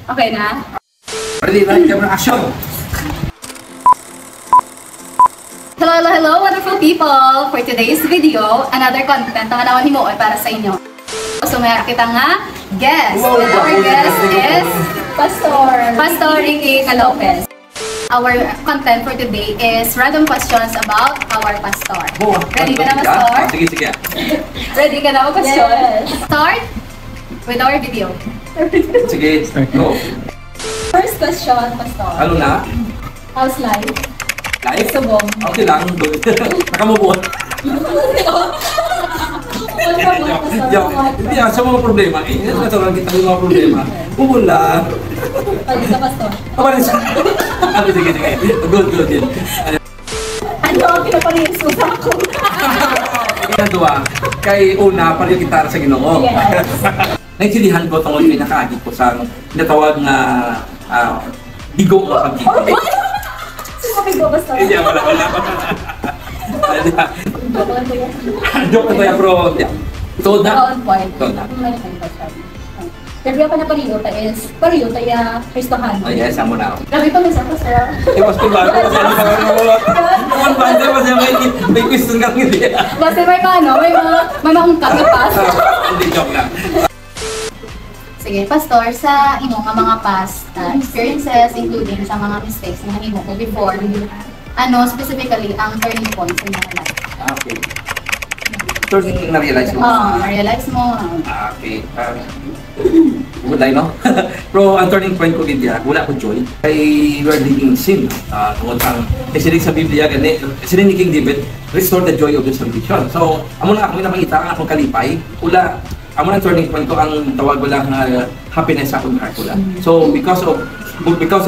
Okay na? Ready, right? Camera, action! Hello, wonderful people! For today's video, another content ang anawan ni Moon para sa inyo. So, mayroon kita nga guest. And our guest is Pastor Ricky Calopez. Our content for today is random questions about our pastor. Ready ka na, Pastor? Sige. Ready ka na, Pastor? Yes. Start with our video. Sige, go. First question, Pastor. Ano na? How's life? Live? Subong. Okay lang, good. Nakamubot. Hindi sa mga problema eh. Natural kita yung mga problema. Pumula. Pwede sa Pastor. Pwede sa... Sige. Good. Ano ang pinapalinis ako? Ginagawa, kay una, pareho kita sa Ginoo. Yes. Naintindihan ko tungkol yung pinakaagit ko sa natawag na bigo o pag-ibig. Sino bigo, Pastor? Hindi, wala. Joke na bro. Toda na. On point. Pero yung panapaliyota is, pariyo tayo Kristohan. Oh yes, amo na. Grabe pa minsan, Pastor. Iwas ko ba? Kung banda kasi may question kang hindi. Basta may may maungkat na pas. Hindi, joke lang. Sige, Pastor, sa imo nga mga past experiences, including sa mga mistakes na nahimo ko before, ano specifically ang turning point sa iyong life? Okay. Turning na-realize mo? Na-realize mo. Okay. Good line, no? Pero ang turning point ko din wala ko joy. Kay we are living in sin. Tungkol ang isinig sa Biblia, isinig ni King David, restore the joy of your salvation. So, amo na ako nakita ang akong kalipay. Ula, amo na turning point ko ang tawag ko lang happiness sa akong heart ko lang. So, because of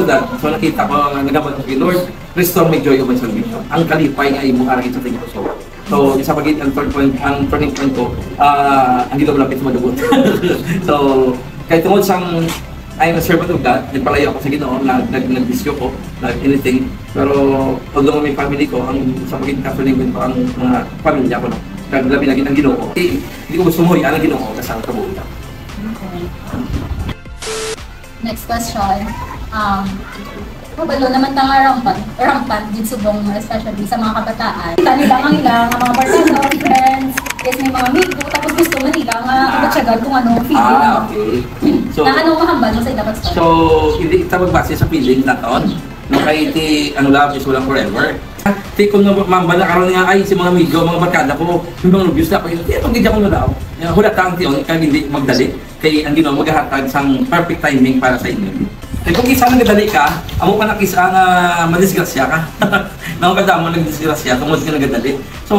that, so nakita ko ang nagabot ko kay Lord, restore my joy of my salvation. Ang kalipay nga imo karagit sa tingin ko. So, isa pagit ang turning point ko, ang dito malapit sa madugot. So, kahit tungkol sang I'm a servant of God, nagpalayo ako sa Ginoo, nag-disyo ko, anything. Pero, although may family ko, ang sa pagit turning point ko ang mga pamilya ko, no? Labi lagi ng Ginoo. Hindi ko gusto mo yan ang Ginoo kasama sa buhay. Okay. Next question. Kabalo naman tanga rampant din subong, especially sa mga kabataan. Tani lang ang ilang mga barkada, friends, yes may mga amigo, tapos gusto man nila nga magsagad kung ano feeling. Okay. So, na anong mahambal mo sa dapat story? So, hindi kita magbase sa feeling na taon. No, kahit love is walang forever. Kung mambal na karoon nga ay si mga amigo, mga barkada ko, yung mga reviews na ako, pag hindi ako na daw. Hulat ang tiyon, kaya hindi magdali. Kaya ang Ginoo maghahatag sang perfect timing para sa inyo. Eh kung isa nagdali ka, amo pa nakisa nga madisgrasya ka. Nang kadamo nagdisgrasya tungod ka nagdali. So,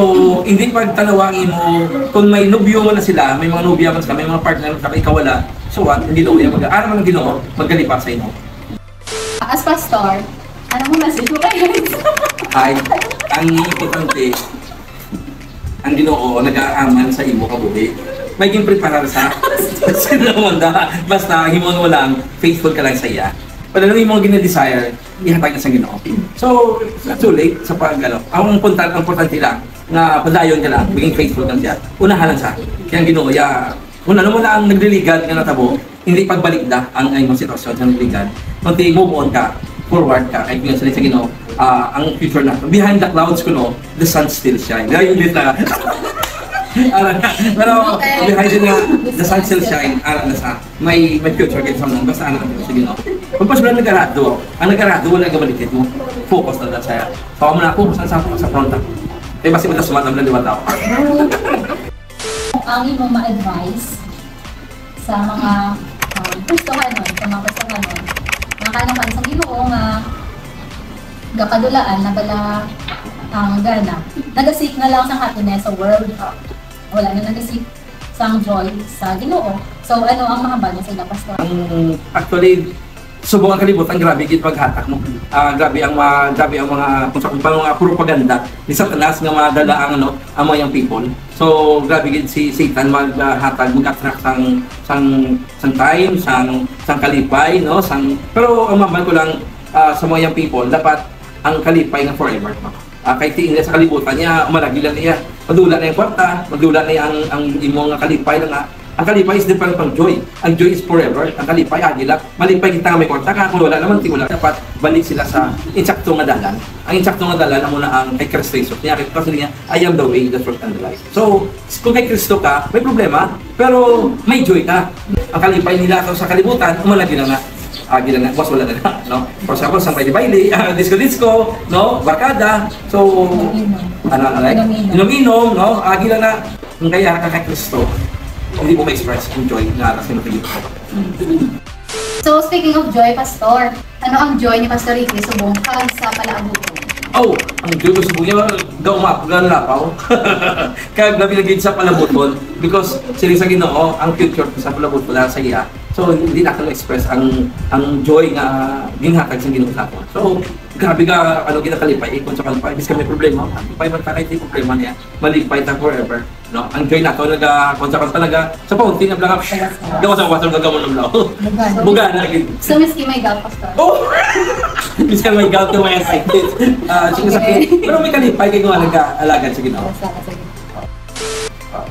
hindi pagtanawangin mo kung may nobyo mo na sila, may mga nobya man sila, may mga partner na ikaw wala. So what? Hindi daw yan mag-aaral ng Ginoo, magkalipa sa inyo. As pastor, ano mo message mo kayo? Ay, ang importante, ang Ginoo nag-aaman sa imo kabuhi. May preparar sa sinamanda. Basta himon mo lang, faithful ka lang sa iya. Pala nung yung mga gina-desire, ihatag na sa Ginoo. So, not too late sa ang importante lang, na padayon ka lang, maging faithful ka siya. Unahan lang sa kaya ang Ginoo, una mo na ang nagliligad nga natabo, hindi pagbalik da ang mga sitwasyon sa nagliligad. Kunti move on ka, forward ka, ay kung sa Ginoo, ang future na. Behind the clouds ko no, the sun still shine. Yung lita. Pero behind nga, the sun still shine, na sa may future kayo sa mga basta anak natin sa Ginoo. Kung pas wala nag-arado, ang nag-arado wala nagabalitit mo, focus na sa'yo. So, mo na focus na sa front ako. Eh, basta mo na sumatang na liwat ako. Ang imong ma-advise sa mga Kristohanon, sa mga Kristohanon, mga kanapan sa Ginoo nga gapadulaan na bala ang gana. Nagasik na lang sa happiness sa world. Wala na nagasik sa joy sa Ginoo. So ano ang mahambal mo sa ila, Pastor? Actually, subong ang kalibutan, grabe gid paghatak mo. Grabe ang mga kung sa mga propaganda ni Satanas nga madala ang ang mga young people. So grabe gid si Satan maghatag mag-attract sang time, sang kalipay, no? Pero ang mahambal ko lang sa mga young people, dapat ang kalipay na forever. Kahit tiin sa kalibutan niya, umalagilan niya. Madula na yung kwarta, madula na ang imong kalipay lang Ang kalipay is different from joy. Ang joy is forever. Ang kalipay, agila. Malipay kita nga may kwarta ka. Kung wala naman, wala. Dapat balik sila sa insakto nga dalan. Ang insakto nga dalan, ang muna ang kay Kristo Jesus. Niya, kasi niya, I am the way, the truth, and the life. So, kung kay Kristo ka, may problema, pero may joy ka. Ang kalipay nila sa kalibutan, umalagi na nga. Agi lang, was wala na nga, no? For example, sa baili-baili, disco-disco, no? Barkada. So, inom-inom, no? Agi lang na, kung kaya ka kay Kristo, hindi mo ma-express yung joy na atas sinutulog ko. So, speaking of joy, Pastor, ano ang joy ni Pastor Ricky subong kag sa palaabuton? Oh, ang joy ko subong niya, gaumap, ganlapaw. Kag nabilagid sa palabuton, because sila sa Ginoo, ang future sa palabuton sa iya. So, hindi na ako express ang joy nga ginhatag sa Ginoo sa ako. So, grabe ka, ginakalipay, ikon sa kalipay, bis kami problema, kalipay man kahit hindi problema niya, malipay ta forever. No? Ang joy na to, konsakot talaga, sa fountain, ang blakap, gawa sa water, gagamon ng blaw. Buga na lagi. So, miski may gal, Pastor? Oh! Miski may gal, to may excited. Sakit. Pero may kalipay, kayo nga nag-alagad sa Ginoo.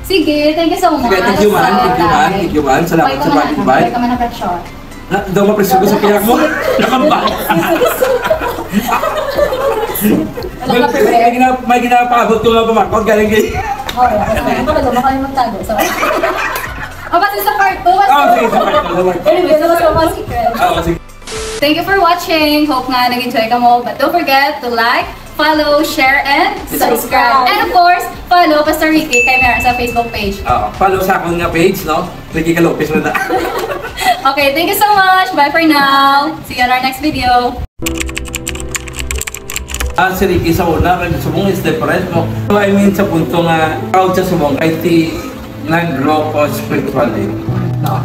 Sige, thank you so much. Okay, thank you man. Salamat sa pag-invite. Balik ka man na pressure. Daw mapresyo ko sa piyak mo. Nakambak. May ginapakabot ko nga pamakot. Galing kayo. Okay, ako na baka yung magtago. O, pati sa part 2. Sige, sa part 2. Anyway, so mga secret. Sige. Thank you for watching. Hope nga nag-enjoy ka mo. But don't forget to like, follow, share, and subscribe. And of course, follow Pastor Ricky kay Meron sa Facebook page. Follow sa akong nga page, no? Ricky Calopez na. Okay, thank you so much. Bye for now. See you on our next video. Si Ricky sa una, kaya subong is different, no? So, I mean, sa punto nga, proud sa subong, kahit nag-grow ko spiritually. No?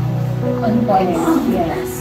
On point. Yes.